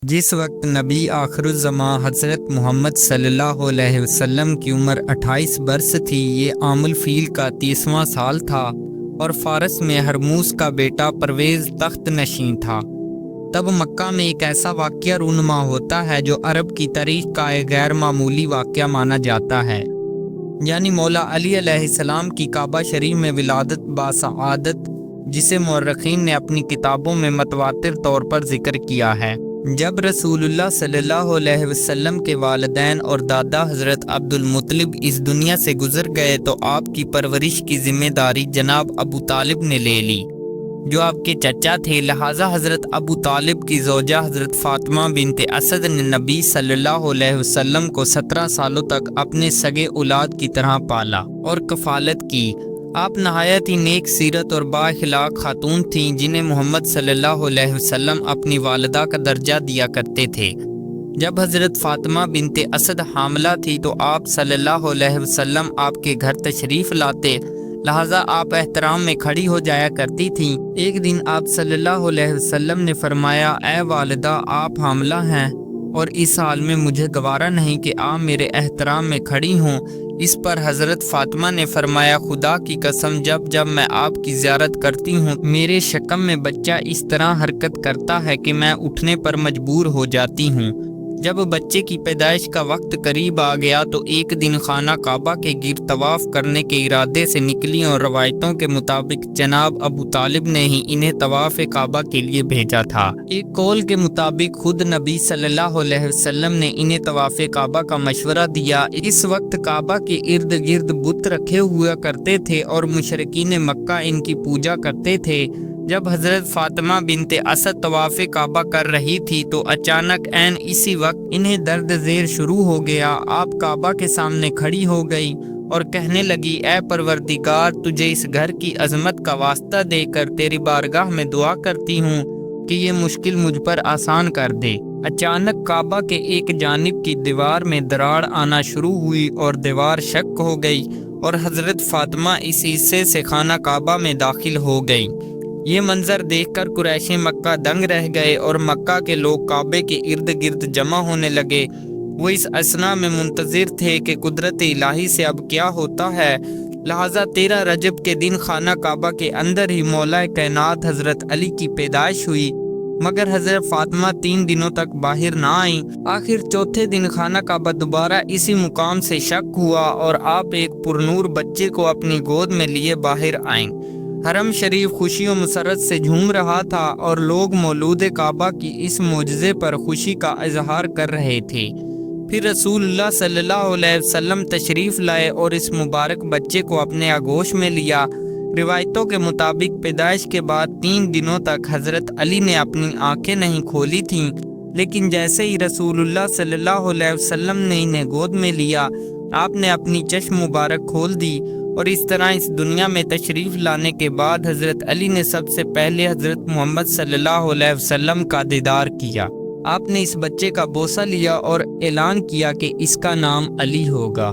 جس وقت نبی آخر الزماں حضرت محمد صلی اللہ علیہ وسلم کی عمر 28 برس تھی، یہ عام الفیل کا 30واں سال تھا اور فارس میں ہرموز کا بیٹا پرویز تخت نشین تھا۔ تب مکہ میں ایک ایسا واقعہ رونما ہوتا ہے جو عرب کی تاریخ کا ایک غیر معمولی واقعہ مانا جاتا ہے، یعنی مولا علی علیہ السلام کی کعبہ شریف میں ولادت باسعادت، جسے مورخین نے اپنی کتابوں میں متواتر طور پر ذکر کیا ہے۔ جب رسول اللہ صلی اللہ علیہ وسلم کے والدین اور دادا حضرت عبد المطلب اس دنیا سے گزر گئے تو آپ کی پرورش کی ذمہ داری جناب ابو طالب نے لے لی، جو آپ کے چچا تھے۔ لہٰذا حضرت ابو طالب کی زوجہ حضرت فاطمہ بنت اسد نے نبی صلی اللہ علیہ وسلم کو 17 سالوں تک اپنے سگے اولاد کی طرح پالا اور کفالت کی۔ آپ نہایت ہی نیک سیرت اور با اخلاق خاتون تھیں، جنہیں محمد صلی اللہ علیہ وسلم اپنی والدہ کا درجہ دیا کرتے تھے۔ جب حضرت فاطمہ بنت اسد حاملہ تھی تو آپ صلی اللہ علیہ وسلم آپ کے گھر تشریف لاتے، لہٰذا آپ احترام میں کھڑی ہو جایا کرتی تھیں۔ ایک دن آپ صلی اللہ علیہ وسلم نے فرمایا، اے والدہ، آپ حاملہ ہیں اور اس حال میں مجھے گوارا نہیں کہ آپ میرے احترام میں کھڑی ہوں۔ اس پر حضرت فاطمہ نے فرمایا، خدا کی قسم، جب میں آپ کی زیارت کرتی ہوں میرے شکم میں بچہ اس طرح حرکت کرتا ہے کہ میں اٹھنے پر مجبور ہو جاتی ہوں۔ جب بچے کی پیدائش کا وقت قریب آ گیا تو ایک دن خانہ کعبہ کے گرد طواف کرنے کے ارادے سے نکلی اور روایتوں کے مطابق جناب ابو طالب نے ہی انہیں طواف کعبہ کے لیے بھیجا تھا۔ ایک قول کے مطابق خود نبی صلی اللہ علیہ وسلم نے انہیں طواف کعبہ کا مشورہ دیا۔ اس وقت کعبہ کے ارد گرد بت رکھے ہوا کرتے تھے اور مشرکین مکہ ان کی پوجا کرتے تھے۔ جب حضرت فاطمہ بنت اسد طواف کعبہ کر رہی تھی تو اچانک عین اسی وقت انہیں درد زیر شروع ہو گیا۔ آپ کعبہ کے سامنے کھڑی ہو گئی اور کہنے لگی، اے پروردگار، تجھے اس گھر کی عظمت کا واسطہ دے کر تیری بارگاہ میں دعا کرتی ہوں کہ یہ مشکل مجھ پر آسان کر دے۔ اچانک کعبہ کے ایک جانب کی دیوار میں دراڑ آنا شروع ہوئی اور دیوار شق ہو گئی اور حضرت فاطمہ اس حصے سے خانہ کعبہ میں داخل ہو گئی۔ یہ منظر دیکھ کر قریش مکہ دنگ رہ گئے اور مکہ کے لوگ کعبے کے ارد گرد جمع ہونے لگے۔ وہ اس اثنا میں منتظر تھے کہ قدرت الہی سے اب کیا ہوتا ہے۔ لہٰذا 13 رجب کے دن خانہ کعبہ کے اندر ہی مولا کائنات حضرت علی کی پیدائش ہوئی، مگر حضرت فاطمہ 3 دنوں تک باہر نہ آئیں۔ آخر چوتھے دن خانہ کعبہ دوبارہ اسی مقام سے شق ہوا اور آپ ایک پرنور بچے کو اپنی گود میں لیے باہر آئیں۔ حرم شریف خوشی و مسرت سے جھوم رہا تھا اور لوگ مولود کعبہ کی اس معجزے پر خوشی کا اظہار کر رہے تھے۔ پھر رسول اللہ صلی اللہ علیہ وسلم تشریف لائے اور اس مبارک بچے کو اپنے آغوش میں لیا۔ روایتوں کے مطابق پیدائش کے بعد 3 دنوں تک حضرت علی نے اپنی آنکھیں نہیں کھولی تھیں، لیکن جیسے ہی رسول اللہ صلی اللہ علیہ وسلم نے انہیں گود میں لیا، آپ نے اپنی چشم مبارک کھول دی اور اس طرح اس دنیا میں تشریف لانے کے بعد حضرت علی نے سب سے پہلے حضرت محمد صلی اللہ علیہ وسلم کا دیدار کیا۔ آپ نے اس بچے کا بوسہ لیا اور اعلان کیا کہ اس کا نام علی ہوگا۔